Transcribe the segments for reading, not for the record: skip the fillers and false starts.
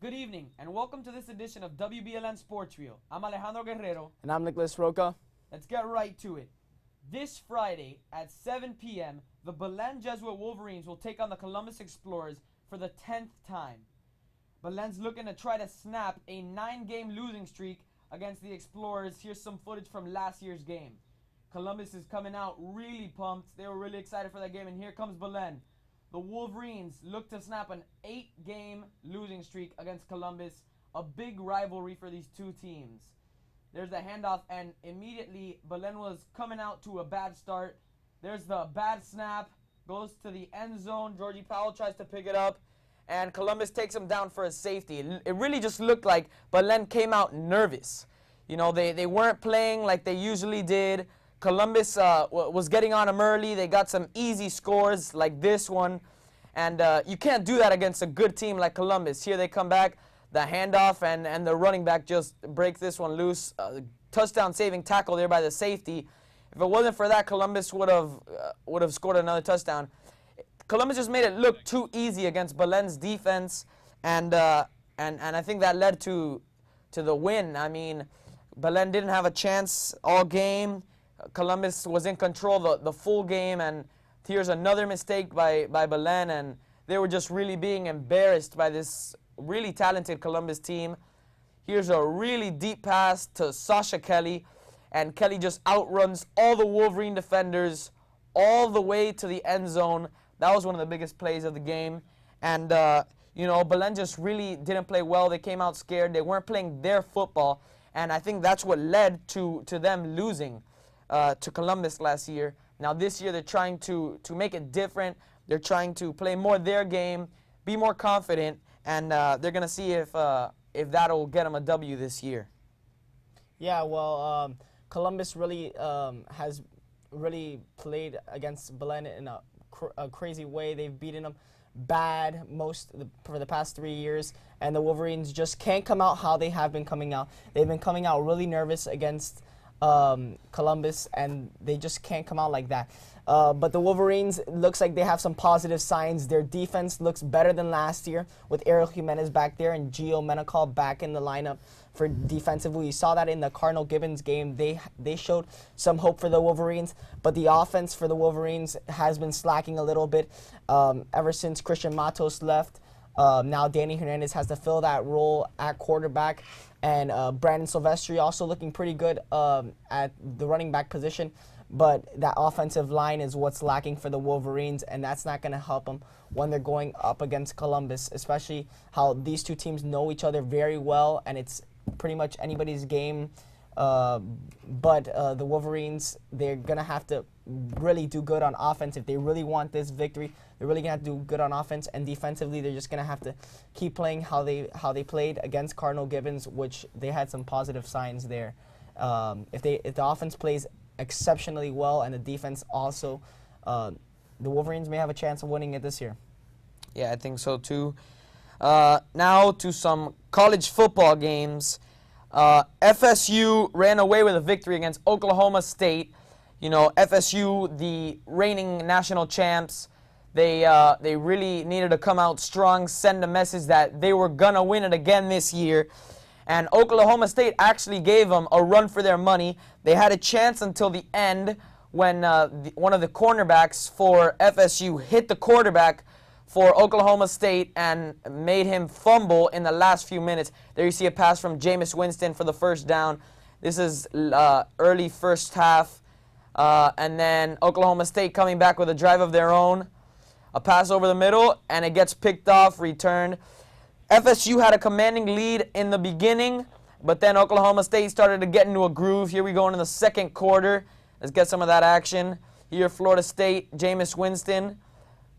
Good evening, and welcome to this edition of WBLN Sports Reel. I'm Alejandro Guerrero. And I'm Nicholas Roca. Let's get right to it. This Friday at 7 p.m., the Belen Jesuit Wolverines will take on the Columbus Explorers for the 10th time. Belen's looking to try to snap a 9-game losing streak against the Explorers. Here's some footage from last year's game. Columbus is coming out really pumped. They were really excited for that game, and here comes Belen. The Wolverines look to snap an 8-game losing streak against Columbus, a big rivalry for these two teams. There's the handoff, and immediately Belen was coming out to a bad start. There's the bad snap, goes to the end zone. Georgie Powell tries to pick it up, and Columbus takes him down for a safety. It really just looked like Belen came out nervous. You know, they weren't playing like they usually did. Columbus was getting on them early. They got some easy scores like this one. And you can't do that against a good team like Columbus. Here they come back, the handoff, and the running back just breaks this one loose. Touchdown-saving tackle there by the safety. If it wasn't for that, Columbus would have scored another touchdown. Columbus just made it look too easy against Belen's defense, and I think that led to the win. I mean, Belen didn't have a chance all game. Columbus was in control the full game, and here's another mistake by Belen, and they were just really being embarrassed by this really talented Columbus team. Here's a really deep pass to Sasha Kelly, and Kelly just outruns all the Wolverine defenders all the way to the end zone. That was one of the biggest plays of the game, and you know, Belen just really didn't play well. They came out scared. They weren't playing their football, and I think that's what led to them losing to Columbus last year. Now this year they're trying to make it different. They're trying to play more their game, be more confident, and they're gonna see if that'll get them a W this year. Yeah, well, Columbus really has really played against Belen in a crazy way. They've beaten them bad for the past 3 years, and the Wolverines just can't come out how they have been coming out. They've been coming out really nervous against Columbus, and they just can't come out like that. But the Wolverines, looks like they have some positive signs. Their defense looks better than last year with Ariel Jimenez back there and Gio Menacall back in the lineup for defensively. You saw that in the Cardinal Gibbons game. They showed some hope for the Wolverines, but the offense for the Wolverines has been slacking a little bit ever since Christian Matos left. Now Danny Hernandez has to fill that role at quarterback, and Brandon Silvestri also looking pretty good at the running back position, but that offensive line is what's lacking for the Wolverines, and that's not going to help them when they're going up against Columbus, especially how these two teams know each other very well, and it's pretty much anybody's game. But the Wolverines, they're going to have to really do good on offense. If they really want this victory, they're really going to have to do good on offense, and defensively, they're just going to have to keep playing how they played against Cardinal Gibbons, which they had some positive signs there. If the offense plays exceptionally well and the defense also, the Wolverines may have a chance of winning it this year. Yeah, I think so too. Now to some college football games. FSU ran away with a victory against Oklahoma State. You know, FSU, the reigning national champs, they really needed to come out strong, send a message that they were going to win it again this year. And Oklahoma State actually gave them a run for their money. They had a chance until the end when one of the cornerbacks for FSU hit the quarterback for Oklahoma State and made him fumble in the last few minutes. There you see a pass from Jameis Winston for the first down. This is early first half. And then Oklahoma State coming back with a drive of their own. A pass over the middle, and it gets picked off, returned. FSU had a commanding lead in the beginning, but then Oklahoma State started to get into a groove. Here we go into the second quarter. Let's get some of that action. Here, Florida State, Jameis Winston,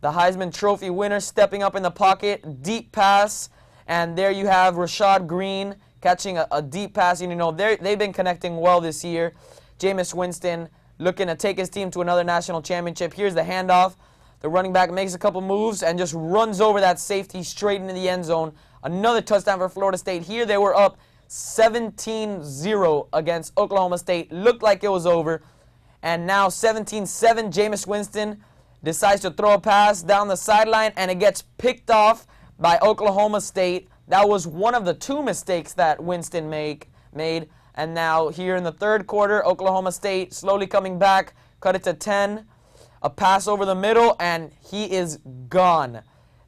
the Heisman Trophy winner, stepping up in the pocket, deep pass, and there you have Rashad Green catching a deep pass. You know, they've been connecting well this year. Jameis Winston looking to take his team to another national championship. Here's the handoff. The running back makes a couple moves and just runs over that safety straight into the end zone. Another touchdown for Florida State. Here they were up 17-0 against Oklahoma State. Looked like it was over. And now 17-7, Jameis Winston decides to throw a pass down the sideline, and it gets picked off by Oklahoma State. That was one of the 2 mistakes that Winston made. And now here in the third quarter, Oklahoma State slowly coming back, cut it to 10. A pass over the middle, and he is gone.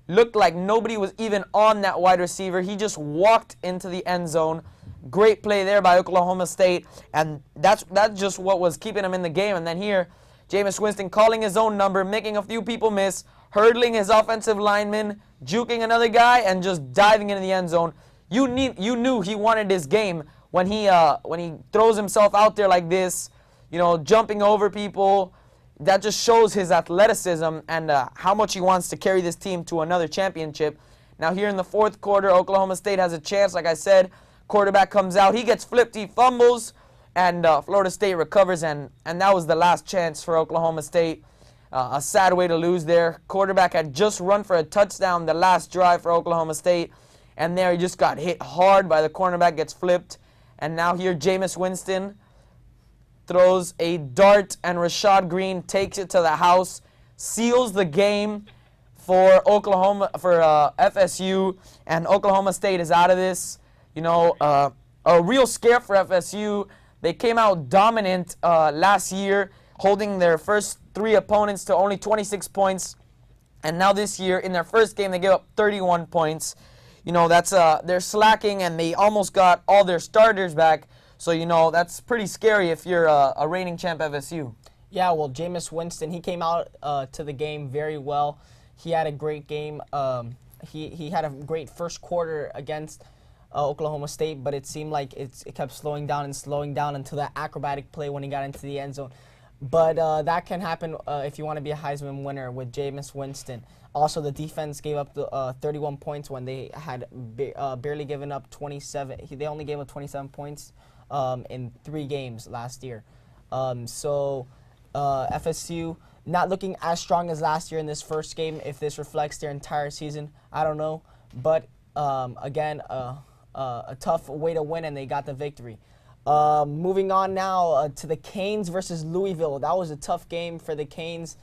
Looked like nobody was even on that wide receiver. He just walked into the end zone. Great play there by Oklahoma State, and that's just what was keeping him in the game. And then here, Jameis Winston calling his own number, making a few people miss, hurdling his offensive lineman, juking another guy, and just diving into the end zone. You knew he wanted this game when he throws himself out there like this, jumping over people. That just shows his athleticism and how much he wants to carry this team to another championship. Now here in the fourth quarter, Oklahoma State has a chance. Like I said, quarterback comes out. He gets flipped. He fumbles. And Florida State recovers. And that was the last chance for Oklahoma State. A sad way to lose there. Quarterback had just run for a touchdown the last drive for Oklahoma State. And there he just got hit hard by the cornerback, gets flipped. And now here Jameis Winston throws a dart, and Rashad Green takes it to the house, seals the game for FSU, and Oklahoma State is out of this. A real scare for FSU. They came out dominant last year, holding their first 3 opponents to only 26 points, and now this year in their first game they gave up 31 points. They're slacking, and they almost got all their starters back. So, that's pretty scary if you're a reigning champ FSU. Yeah, well, Jameis Winston, he came out to the game very well. He had a great game. He had a great first quarter against Oklahoma State, but it seemed like it kept slowing down until that acrobatic play when he got into the end zone. But that can happen if you want to be a Heisman winner with Jameis Winston. Also, the defense gave up the 31 points when they had barely given up 27. They only gave up 27 points in 3 games last year. FSU not looking as strong as last year in this first game. If this reflects their entire season, I don't know. But again, a tough way to win, and they got the victory. Moving on now to the Canes versus Louisville. That was a tough game for the Canes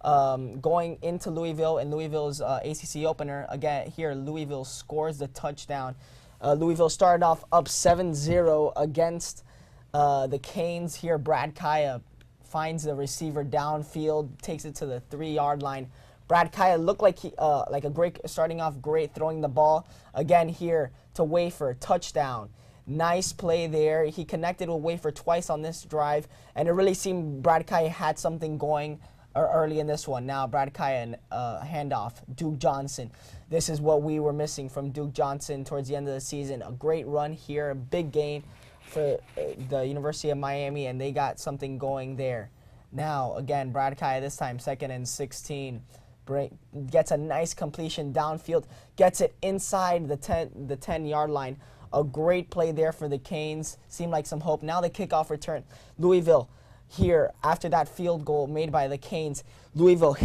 going into Louisville in Louisville's ACC opener. Again, here Louisville scores the touchdown. Louisville started off up 7-0 against the Canes. Here, Brad Kaya finds the receiver downfield, takes it to the 3-yard line. Brad Kaya looked like starting off great, throwing the ball again here to Wafer, touchdown. Nice play there. He connected with Wafer twice on this drive, and it really seemed Brad Kaya had something going early in this one. Now Brad Kaya handoff, Duke Johnson. This is what we were missing from Duke Johnson towards the end of the season. A great run here, a big gain for the University of Miami, and they got something going there. Now again, Brad Kaya this time 2nd and 16. Gets a nice completion downfield, gets it inside the 10-yard line. A great play there for the Canes. Seemed like some hope. Now the kickoff return. Louisville here after that field goal made by the Canes. Louisville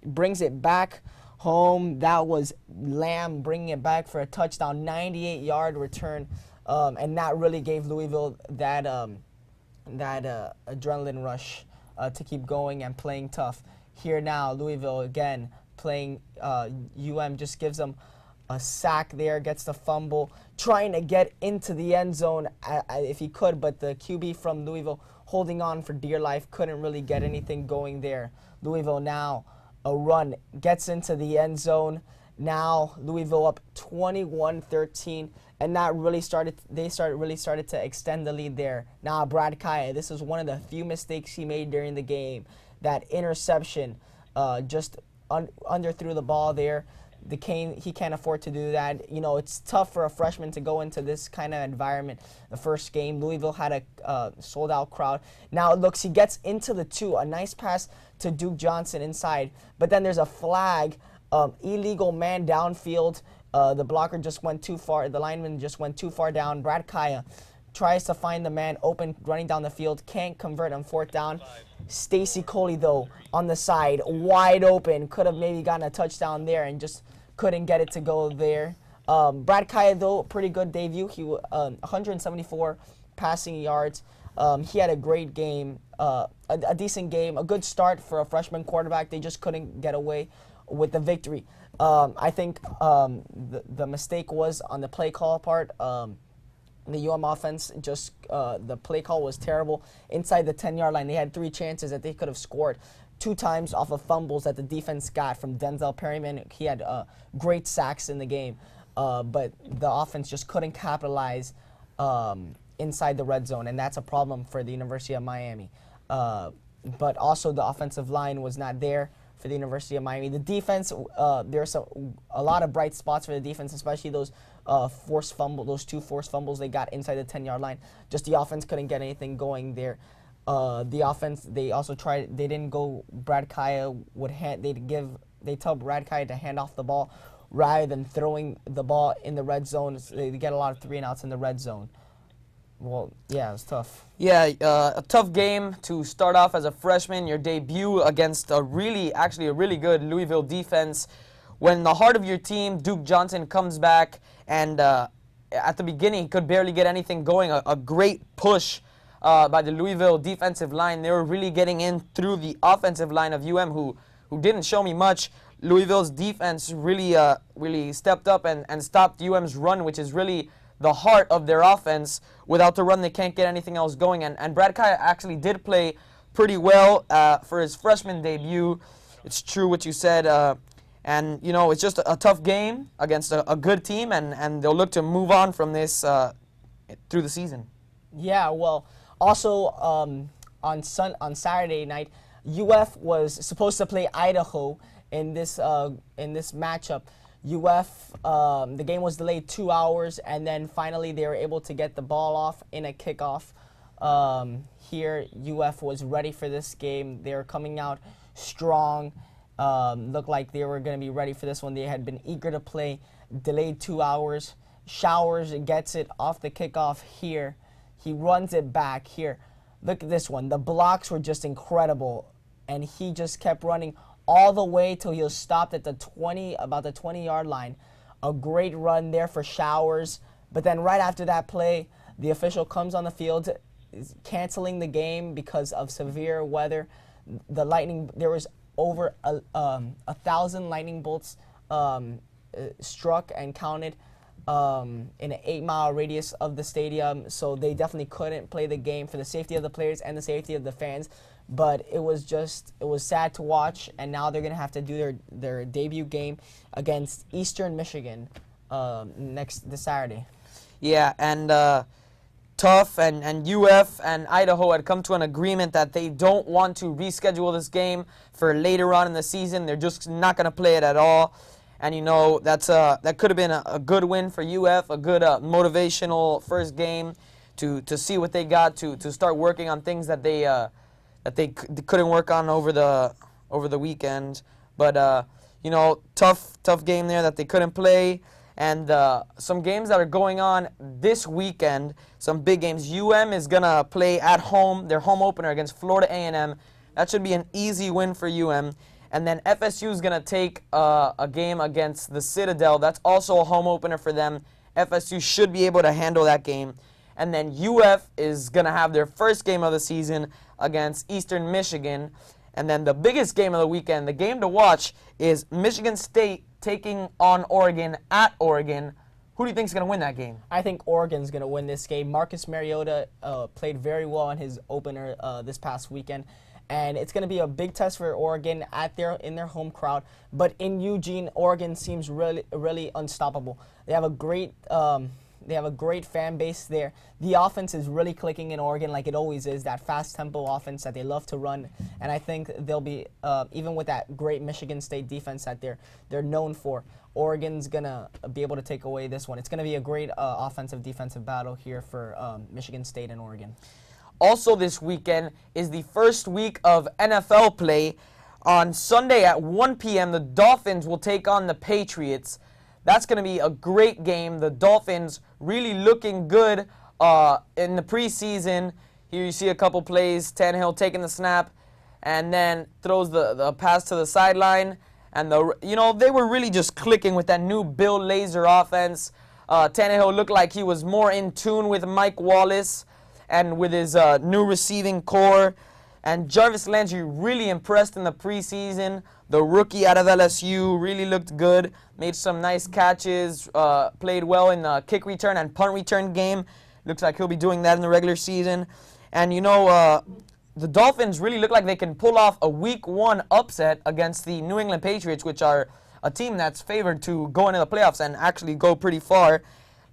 brings it back home. That was Lamb bringing it back for a touchdown, 98-yard return, and that really gave Louisville that adrenaline rush to keep going and playing tough. Here now, Louisville again playing. Just gives them a sack there, gets the fumble, trying to get into the end zone if he could, but the QB from Louisville holding on for dear life, couldn't really get anything going there. Louisville now a run, gets into the end zone. Now Louisville up 21-13, and that really started to extend the lead there. Now Brad Kaya, this is one of the few mistakes he made during the game. That interception, just underthrew the ball there. He can't afford to do that. It's tough for a freshman to go into this kind of environment. The first game, Louisville had a sold-out crowd. Now it looks, he gets into the 2, a nice pass to Duke Johnson inside, but then there's a flag, illegal man downfield. The blocker just went too far. The lineman just went too far down. Brad Kaya tries to find the man open, running down the field, can't convert on 4th down. Stacy Coley, though, on the side, wide open, could have maybe gotten a touchdown there and just couldn't get it to go there. Brad Kaya, though, pretty good debut. He 174 passing yards. He had a great game, a decent game, a good start for a freshman quarterback. They just couldn't get away with the victory. I think the mistake was on the play call part. The offense just the play call was terrible. Inside the 10-yard line, they had 3 chances that they could have scored. 2 times off of fumbles that the defense got from Denzel Perryman. He had great sacks in the game, but the offense just couldn't capitalize inside the red zone, and that's a problem for the University of Miami. But also the offensive line was not there for the University of Miami. The defense, there's a lot of bright spots for the defense, especially those those 2 forced fumbles they got inside the 10-yard line. Just the offense couldn't get anything going there. The offense, they also tried. They didn't go. Brad Kaya they tell Brad Kaya to hand off the ball rather than throwing the ball in the red zone. So they get a lot of 3-and-outs in the red zone. Well, yeah, it was tough. Yeah, a tough game to start off as a freshman, your debut against actually a really good Louisville defense. When the heart of your team, Duke Johnson, comes back, and at the beginning he could barely get anything going, a great push by the Louisville defensive line. They were really getting in through the offensive line of UM, who didn't show me much. Louisville's defense really stepped up and stopped UM's run, which is really the heart of their offense. Without the run, they can't get anything else going. And Brad Kaya actually did play pretty well for his freshman debut. It's true what you said. And, you know, it's just a tough game against a good team, and they'll look to move on from this through the season. Yeah, well, also on Saturday night, UF was supposed to play Idaho in this matchup. UF, the game was delayed 2 hours, and then finally they were able to get the ball off in a kickoff. Here, UF was ready for this game. They were coming out strong. Looked like they were going to be ready for this one. They had been eager to play. Delayed 2 hours. Showers gets it off the kickoff here. He runs it back here. Look at this one. The blocks were just incredible, and he just kept running all the way till he was stopped at about the 20-yard line. A great run there for Showers. But then right after that play, the official comes on the field, canceling the game because of severe weather. The lightning, there was over 1,000 lightning bolts struck and counted in an 8-mile radius of the stadium. So they definitely couldn't play the game for the safety of the players and the safety of the fans. But it was sad to watch, and now they're going to have to do their debut game against Eastern Michigan this Saturday. Yeah, and tough, and UF and Idaho had come to an agreement that they don't want to reschedule this game for later on in the season. They're just not going to play it at all. And, you know, that could have been a good win for UF, a good motivational first game to see what they got, to start working on things that they couldn't work on over the weekend. But you know, tough game there that they couldn't play. And some games that are going on this weekend, some big games. UM is gonna play at home, their home opener against Florida A&M. That should be an easy win for UM. And then FSU is gonna take a game against the Citadel. That's also a home opener for them. FSU should be able to handle that game. And then UF is gonna have their first game of the season against Eastern Michigan. And then the biggest game of the weekend, the game to watch, is Michigan State taking on Oregon at Oregon. Who do you think is going to win that game? I think Oregon's going to win this game. Marcus Mariota played very well in his opener this past weekend. And it's going to be a big test for Oregon in their home crowd. But in Eugene, Oregon seems really unstoppable. They have a great fan base there. The offense is really clicking in Oregon like it always is, that fast tempo offense that they love to run. And I think they'll be, even with that great Michigan State defense that they're known for, Oregon's going to be able to take away this one. It's going to be a great offensive-defensive battle here for Michigan State and Oregon. Also this weekend is the first week of NFL play. On Sunday at 1 p.m., the Dolphins will take on the Patriots. That's going to be a great game. The Dolphins really looking good in the preseason. Here you see a couple plays. Tannehill taking the snap and then throws the pass to the sideline. And they were really just clicking with that new Bill Lazor offense. Tannehill looked like he was more in tune with Mike Wallace and with his new receiving core. And Jarvis Landry really impressed in the preseason. The rookie out of LSU really looked good, made some nice catches, played well in the kick return and punt return game. Looks like he'll be doing that in the regular season. And, you know, the Dolphins really look like they can pull off a Week 1 upset against the New England Patriots, which are a team that's favored to go into the playoffs and actually go pretty far.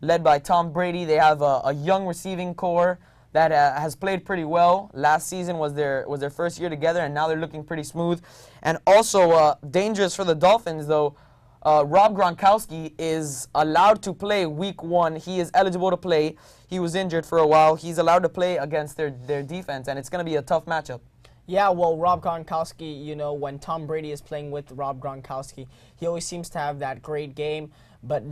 Led by Tom Brady, they have a young receiving core that has played pretty well. Last season was their first year together, and now they're looking pretty smooth. And also dangerous for the Dolphins, though. Rob Gronkowski is allowed to play Week 1. He is eligible to play. He was injured for a while. He's allowed to play against their defense, and it's going to be a tough matchup. Yeah, well, Rob Gronkowski, you know, when Tom Brady is playing with Rob Gronkowski, he always seems to have that great game. But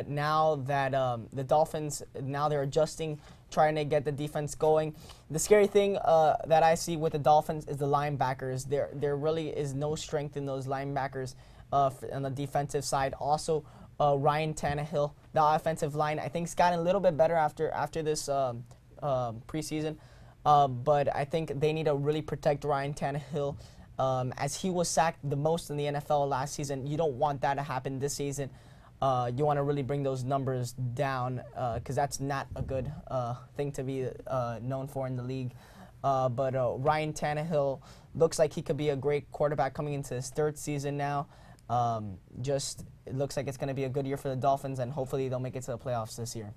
now that the Dolphins, now they're adjusting, trying to get the defense going. The scary thing that I see with the Dolphins is the linebackers. There really is no strength in those linebackers on the defensive side. Also, Ryan Tannehill, the offensive line, I think, has gotten a little bit better after this preseason. But I think they need to really protect Ryan Tannehill, as he was sacked the most in the NFL last season. You don't want that to happen this season. You want to really bring those numbers down, because that's not a good thing to be known for in the league. But Ryan Tannehill looks like he could be a great quarterback coming into his 3rd season now. It looks like it's going to be a good year for the Dolphins, and hopefully they'll make it to the playoffs this year.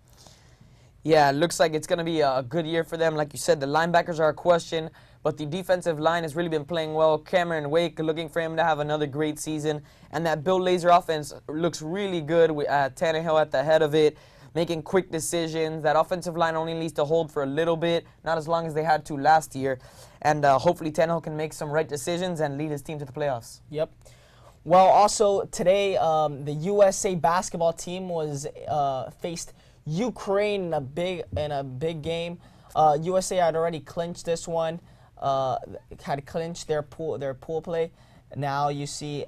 Yeah, it looks like it's going to be a good year for them. Like you said, the linebackers are a question, but the defensive line has really been playing well. Cameron Wake, looking for him to have another great season. And that Bill Lazor offense looks really good with Tannehill at the head of it, making quick decisions. That offensive line only needs to hold for a little bit, not as long as they had to last year. And hopefully Tannehill can make some right decisions and lead his team to the playoffs. Yep. Well, also today, the USA basketball team was faced Ukraine in a big game. USA had already clinched this one, had clinched their pool play. Now you see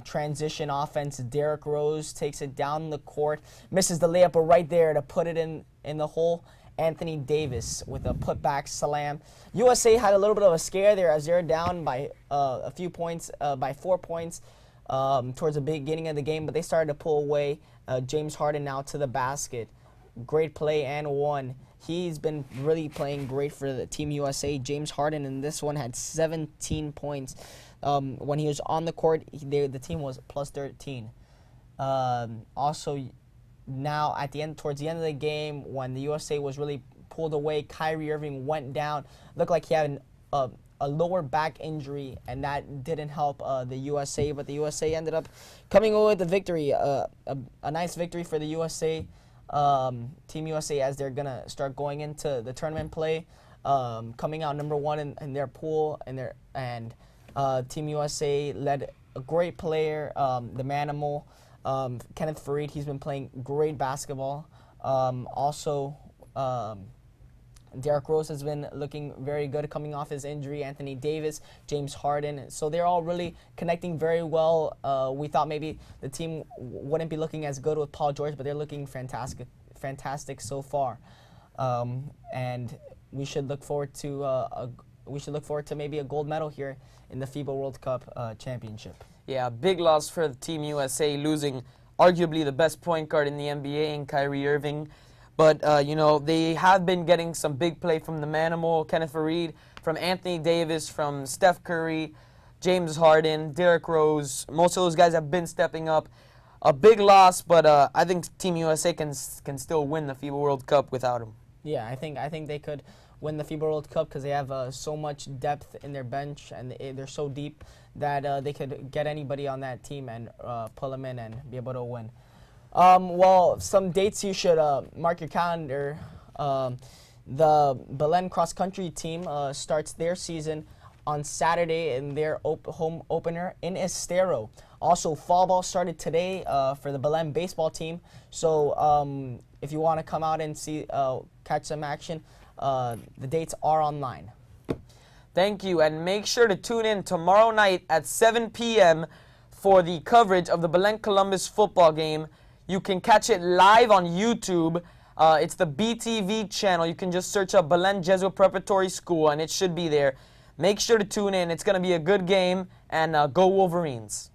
transition offense. Derrick Rose takes it down the court, misses the layup, but right there to put it in the hole. Anthony Davis with a putback slam. USA had a little bit of a scare there as they're down by a few points, by 4 points towards the beginning of the game, but they started to pull away. James Harden now to the basket. Great play and one. He's been really playing great for the Team USA. James Harden in this one had 17 points. When he was on the court, the team was plus 13. Also, now towards the end of the game, when the USA was really pulled away, Kyrie Irving went down. Looked like he had a lower back injury, and that didn't help the USA. But the USA ended up coming away with the victory. A nice victory for the USA. Team USA, as they're gonna start going into the tournament play, coming out number 1 in their pool, and Team USA led a great player, the Manimal, Kenneth Faried. He's been playing great basketball. Also, Derrick Rose has been looking very good coming off his injury. Anthony Davis, James Harden. So they're all really connecting very well. We thought maybe the team wouldn't be looking as good with Paul George, but they're looking fantastic so far. And we should look forward to maybe a gold medal here in the FIBA World Cup Championship. Yeah, big loss for the Team USA, losing arguably the best point guard in the NBA in Kyrie Irving. But, you know, they have been getting some big play from the Manimal, Kenneth Faried, from Anthony Davis, from Steph Curry, James Harden, Derrick Rose. Most of those guys have been stepping up. A big loss, but I think Team USA can still win the FIBA World Cup without him. Yeah, I think they could win the FIBA World Cup because they have so much depth in their bench, and they're so deep that they could get anybody on that team and pull them in and be able to win. Well, some dates you should mark your calendar. The Belen cross-country team starts their season on Saturday in their home opener in Estero. Also, fall ball started today for the Belen baseball team. So if you want to come out and see, catch some action, the dates are online. Thank you, and make sure to tune in tomorrow night at 7 p.m. for the coverage of the Belen Columbus football game. You can catch it live on YouTube. It's the BTV channel. You can just search up Belen Jesuit Preparatory School, and it should be there. Make sure to tune in. It's going to be a good game, and go Wolverines.